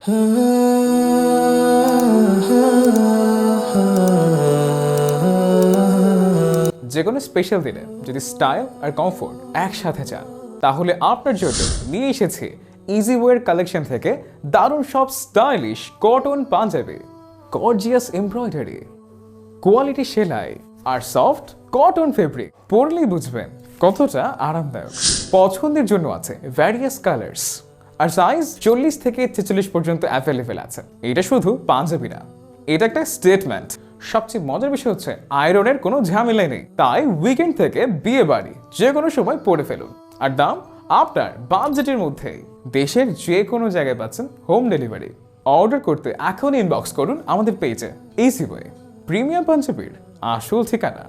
যে কোনো স্পেশাল দিনে যদি স্টাইল আর কমফোর্ট একসাথে চান তাহলে আপনার জন্য নিয়ে এসেছি ইজি ওয়্যার কালেকশন থেকে দারুণ সব stylish cotton Punjabi, gorgeous embroidery, quality সেলাই আর সফট কটন ফেব্রিক। পরলেই বুঝবেন কতটা আরামদায়ক। পছন্দের জন্য আছে ভ্যারিয়াস কালার্স আর সাইজ 40 থেকে 46 পর্যন্ত অ্যাভেলেবেল আছে। এটা শুধু পাঞ্জাবি না, এটা একটা স্টেটমেন্ট। সবচেয়ে মজার বিষয় হচ্ছে আয়রনের কোনো ঝামেলাই নেই, তাই উইকেন্ড থেকে বিয়ে বাড়ি যে কোনো সময় পরে ফেলুন। আর দাম আপনার বাজেটের মধ্যেই। দেশের যে কোনো জায়গায় পাচ্ছেন হোম ডেলিভারি। অর্ডার করতে এখনই ইনবক্স করুন আমাদের পেজে। ইজি ওয়ে, প্রিমিয়াম পাঞ্জাবির আসল ঠিকানা।